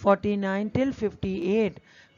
49 till 58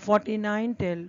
49 till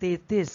33।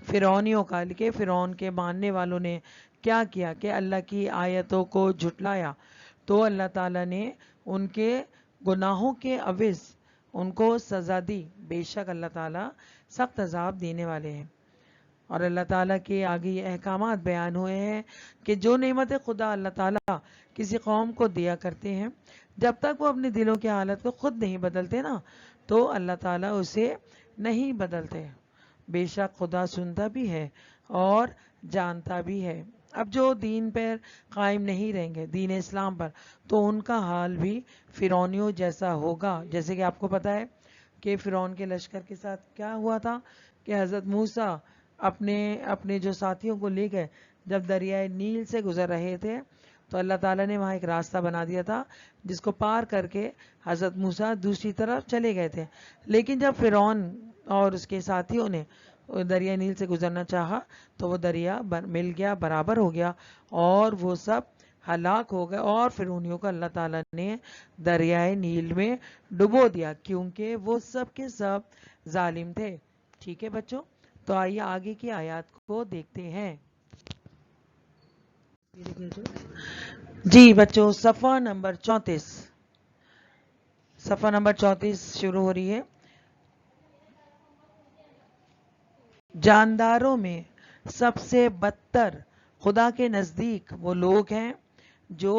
فرعونیوں کا، کہ فرعون کے ماننے والوں نے کیا کیا کہ اللہ کی آیتوں کو جھٹلایا، تو اللہ تعالیٰ نے ان کے گناہوں کے عوض ان کو سزا دی۔ بے شک اللہ تعالیٰ سخت عذاب دینے والے ہیں۔ اور اللہ تعالیٰ کے آگے یہ احکامات بیان ہوئے ہیں کہ جو نعمت خدا اللہ تعالیٰ کسی قوم کو دیا کرتے ہیں، جب تک وہ اپنے دلوں کی حالت کو خود نہیں بدلتے نا، تو اللہ تعالیٰ اسے نہیں بدلتے۔ بے شک خدا سنتا بھی ہے اور جانتا بھی ہے۔ اب جو دین پر قائم نہیں رہیں گے، دین اسلام پر، تو ان کا حال بھی فرعونیوں جیسا ہوگا۔ جیسے کہ آپ کو پتہ ہے کہ فرعون کے لشکر کے ساتھ کیا ہوا تھا کہ حضرت موسیٰ اپنے جو ساتھیوں کو لے گئے، جب دریائے نیل سے گزر رہے تھے تو اللہ تعالیٰ نے وہاں ایک راستہ بنا دیا تھا جس کو پار کر کے حضرت موسیٰ دوسری طرف چلے گئے تھے۔ لیکن جب فرعون اور اس کے ساتھیوں نے دریا نیل سے گزرنا چاہا تو وہ دریا مل گیا، برابر ہو گیا، اور وہ سب ہلاک ہو گئے، اور فرعونیوں کو اللہ تعالیٰ نے دریائے نیل میں ڈبو دیا، کیونکہ وہ سب کے سب ظالم تھے۔ ٹھیک ہے بچوں، تو آئیے آگے کی آیات کو دیکھتے ہیں۔ جی بچوں، صفحہ نمبر 34، صفحہ نمبر 34 شروع ہو رہی ہے۔ جانداروں میں سب سے بدتر خدا کے نزدیک وہ لوگ ہیں جو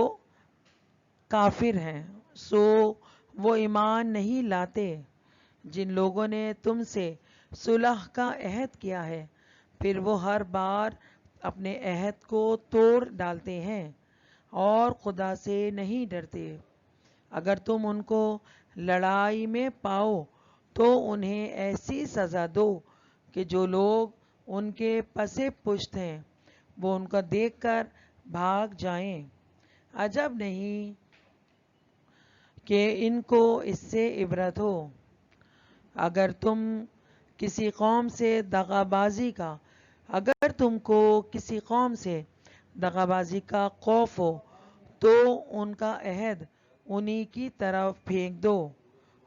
کافر ہیں، سو وہ ایمان نہیں لاتے۔ جن لوگوں نے تم سے صلح کا عہد کیا ہے، پھر وہ ہر بار اپنے عہد کو توڑ ڈالتے ہیں اور خدا سے نہیں ڈرتے۔ اگر تم ان کو لڑائی میں پاؤ تو انہیں ایسی سزا دو کہ جو لوگ ان کے پس پشت ہیں وہ ان کو دیکھ کر بھاگ جائیں۔ عجب نہیں کہ ان کو اس سے عبرت ہو۔ اگر تم کسی قوم سے دغا بازی کا اگر تم کو کسی قوم سے دغا بازی کا خوف ہو تو ان کا عہد انہی کی طرف پھینک دو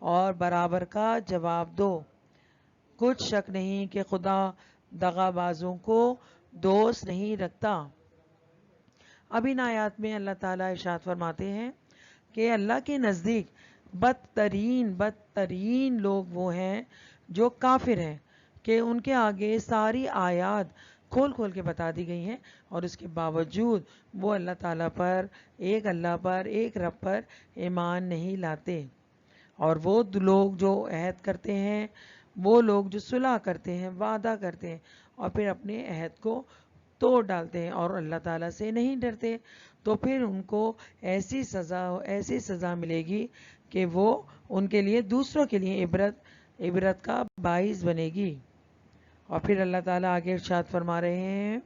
اور برابر کا جواب دو۔ کچھ شک نہیں کہ خدا دغا بازوں کو دوست نہیں رکھتا۔ اب ان آیات میں اللہ تعالیٰ ارشاد فرماتے ہیں کہ اللہ کے نزدیک بدترین لوگ وہ ہیں جو کافر ہیں، کہ ان کے آگے ساری آیات کھول کھول کے بتا دی گئی ہیں، اور اس کے باوجود وہ اللہ تعالیٰ پر، ایک رب پر ایمان نہیں لاتے۔ اور وہ لوگ جو عہد کرتے ہیں، وہ لوگ جو صلح کرتے ہیں، وعدہ کرتے ہیں، اور پھر اپنے عہد کو توڑ ڈالتے ہیں اور اللہ تعالیٰ سے نہیں ڈرتے، تو پھر ان کو ایسی سزا ملے گی کہ وہ ان کے لیے، دوسروں کے لیے عبرت کا باعث بنے گی۔ اور پھر اللہ تعالیٰ آگے ارشاد فرما رہے ہیں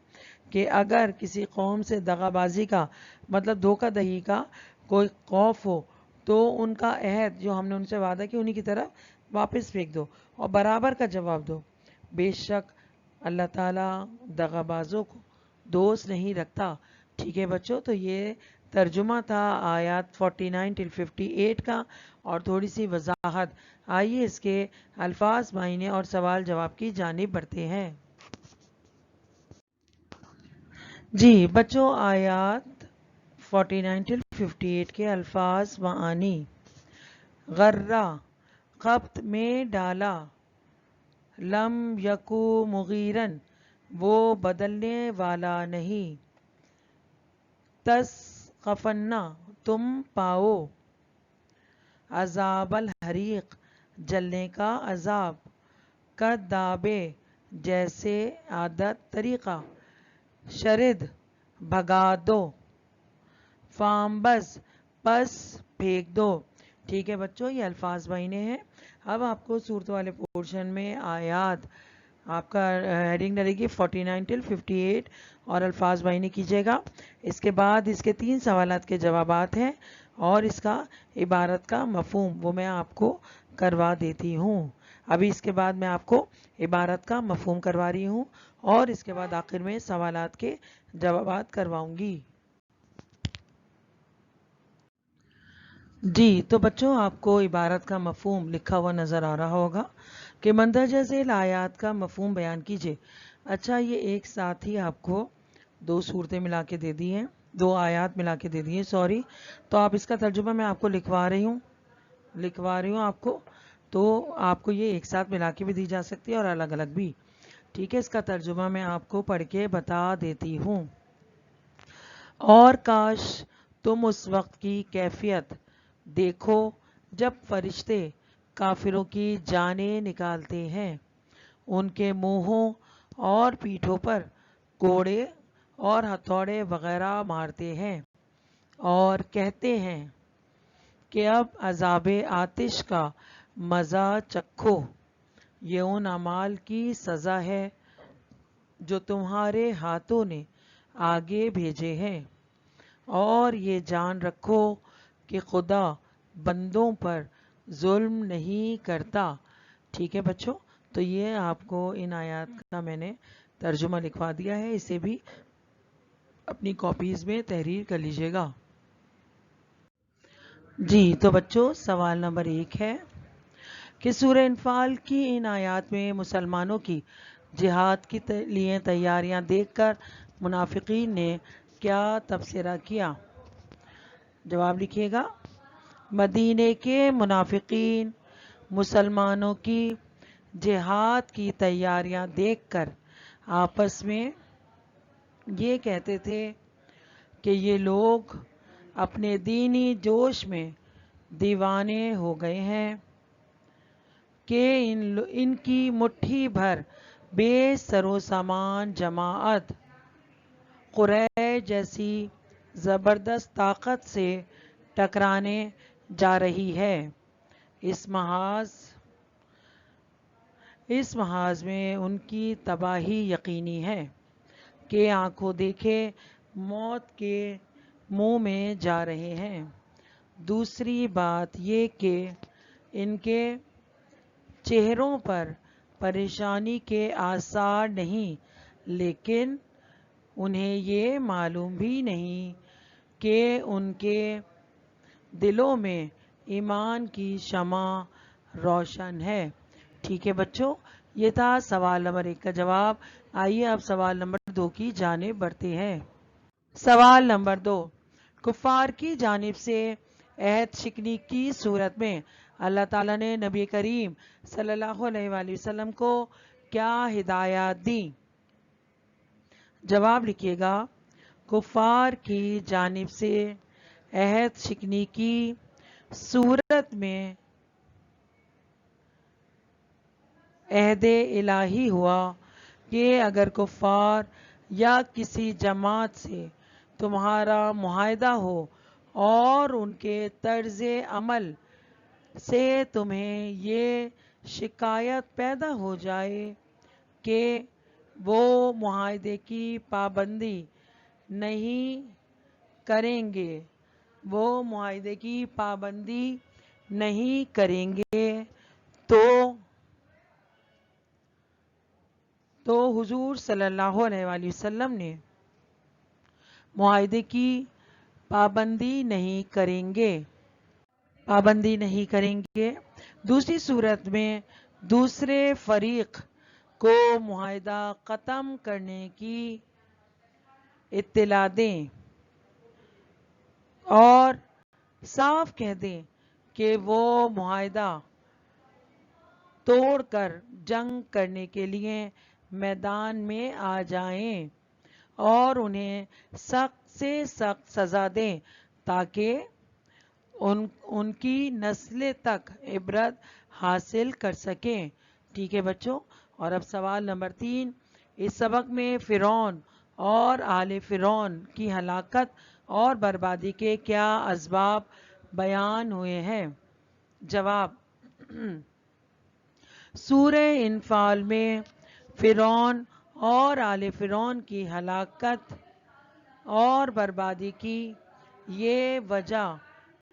کہ اگر کسی قوم سے دغا بازی کا مطلب دھوکہ دہی کا کوئی خوف ہو تو ان کا عہد جو ہم نے ان سے وعدہ کیا انہی کی طرف واپس پھینک دو اور برابر کا جواب دو۔ بے شک اللہ تعالیٰ دغا بازوں کو دوست نہیں رکھتا۔ ٹھیک ہے بچوں، تو یہ ترجمہ تھا آیات 49 till 58 کا، اور تھوڑی سی وضاحت۔ آئیے اس کے الفاظ معنی اور سوال جواب کی جانب بڑھتے ہیں۔ جی بچوں، آیات 49 till 58 کے الفاظ معانی۔ غرہ، خبط میں ڈالا، لم یکو مغیرن، وہ بدلنے والا نہیں، تسقفن، تم پاؤ، عذاب الحریق، جلنے کا عذاب، کدابے، جیسے عادت طریقہ، شرد، بھگا دو، فامبس، پس پھینک دو۔ ٹھیک ہے بچوں، یہ الفاظ معنی ہیں۔ اب آپ کو صورت والے پورشن میں آیات آپ کا ہیڈنگ ڈلے گی 49 till 58 اور الفاظ معنی کیجیے گا۔ اس کے بعد اس کے 3 سوالات کے جوابات ہیں اور اس کا عبارت کا مفہوم وہ میں آپ کو کروا دیتی ہوں۔ ابھی اس کے بعد میں آپ کو عبارت کا مفہوم کروا رہی ہوں اور اس کے بعد آخر میں سوالات کے جوابات کرواؤں گی۔ جی تو بچوں، آپ کو عبارت کا مفہوم لکھا ہوا نظر آ رہا ہوگا کہ مندرجہ ذیل آیات کا مفہوم بیان کیجیے۔ اچھا، یہ ایک ساتھ ہی آپ کو دو صورتیں ملا کے دے دی ہیں، دو آیات ملا کے دے دی ہیں، سوری. تو آپ اس کا ترجمہ میں آپ کو لکھوا رہی ہوں آپ کو. تو آپ کو یہ ایک ساتھ ملا کے بھی دی جا سکتی ہے اور الگ الگ بھی. ٹھیک ہے، اس کا ترجمہ میں آپ کو پڑھ کے بتا دیتی ہوں. اور کاش تم اس وقت کی کیفیت دیکھو جب فرشتے کافروں کی جانیں نکالتے ہیں، ان کے منہوں اور پیٹھوں پر کوڑے اور ہتھوڑے وغیرہ مارتے ہیں اور کہتے ہیں کہ اب عذاب آتش کا مزہ چکھو، یہ ان اعمال کی سزا ہے جو تمہارے ہاتھوں نے آگے بھیجے ہیں، اور یہ جان رکھو کہ خدا بندوں پر ظلم نہیں کرتا. ٹھیک ہے بچوں، تو یہ آپ کو ان آیات کا میں نے ترجمہ لکھوا دیا ہے، اسے بھی اپنی کاپیز میں تحریر کر لیجئے گا. جی تو بچوں، سوال نمبر 1 ہے کہ سورہ انفال کی ان آیات میں مسلمانوں کی جہاد کے لیے تیاریاں دیکھ کر منافقین نے کیا تبصرہ کیا؟ جواب لکھیے گا. مدینے کے منافقین مسلمانوں کی جہاد کی تیاریاں دیکھ کر آپس میں یہ کہتے تھے کہ یہ لوگ اپنے دینی جوش میں دیوانے ہو گئے ہیں کہ ان کی مٹھی بھر بے سر و سامان جماعت قریش جیسی زبردست طاقت سے ٹکرانے جا رہی ہے. اس محاذ میں ان کی تباہی یقینی ہے کہ آنکھوں دیکھے موت کے منہ میں جا رہے ہیں. دوسری بات یہ کہ ان کے چہروں پر پریشانی کے آثار نہیں، لیکن انہیں یہ معلوم بھی نہیں کہ ان کے دلوں میں ایمان کی شمع روشن ہے. ٹھیک ہے بچوں، یہ تھا سوال نمبر 1 کا جواب. آئیے اب سوال نمبر 2 کی جانب بڑھتے ہیں. سوال نمبر 2، کفار کی جانب سے عہد شکنی کی صورت میں اللہ تعالیٰ نے نبی کریم صلی اللہ علیہ وآلہ وسلم کو کیا ہدایات دی؟ جواب لکھیے گا. کفار کی جانب سے عہد شکنی کی صورت میں عہد الہی ہوا کہ اگر کفار یا کسی جماعت سے تمہارا معاہدہ ہو اور ان کے طرز عمل سے تمہیں یہ شکایت پیدا ہو جائے کہ وہ معاہدے کی پابندی نہیں کریں گے تو حضور صلی اللہ علیہ وآلہ وسلم نے معاہدے کی پابندی نہیں کریں گے. دوسری صورت میں دوسرے فریق کو معاہدہ ختم کرنے کی اطلاع دیں اور صاف کہہ دیں کہ وہ معاہدہ توڑ کر جنگ کرنے کے لیے میدان میں آ جائیں اور انہیں سخت سے سخت سزا دیں تاکہ ان کی نسلیں تک عبرت حاصل کر سکیں. ٹھیک ہے بچوں، اور اب سوال نمبر 3، اس سبق میں فرعون اور آل فرعون کی ہلاکت اور بربادی کے کیا اسباب بیان ہوئے ہیں؟ جواب. سورہ انفال میں فرعون اور آل فرعون کی ہلاکت اور بربادی کی یہ وجہ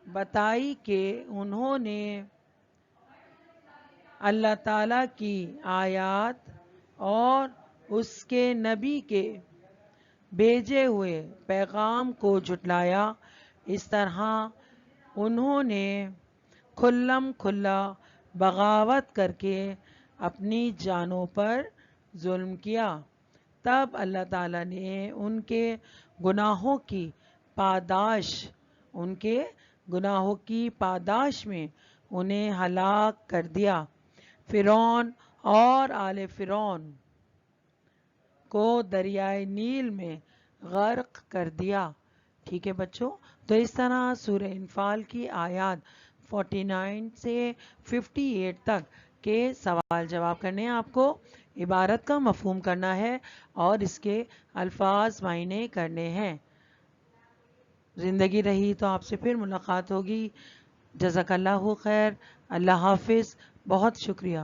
بتائی کہ انہوں نے اللہ تعالیٰ کی آیات اور اس کے نبی کے بھیجے ہوئے پیغام کو جھٹلایا. اس طرح انہوں نے کھلم کھلا بغاوت کر کے اپنی جانوں پر ظلم کیا. تب اللہ تعالیٰ نے ان کے گناہوں کی پاداش میں انہیں ہلاک کر دیا. فرعون اور آل فرعون کو دریائے نیل میں غرق کر دیا. ٹھیک ہے بچوں، تو اس طرح سورہ انفال کی آیات 49 سے 58 تک کے سوال جواب کرنے ہیں. آپ کو عبارت کا مفہوم کرنا ہے اور اس کے الفاظ معنی کرنے ہیں. زندگی رہی تو آپ سے پھر ملاقات ہوگی. جزاک اللہ خیر. اللہ حافظ. بہت شکریہ.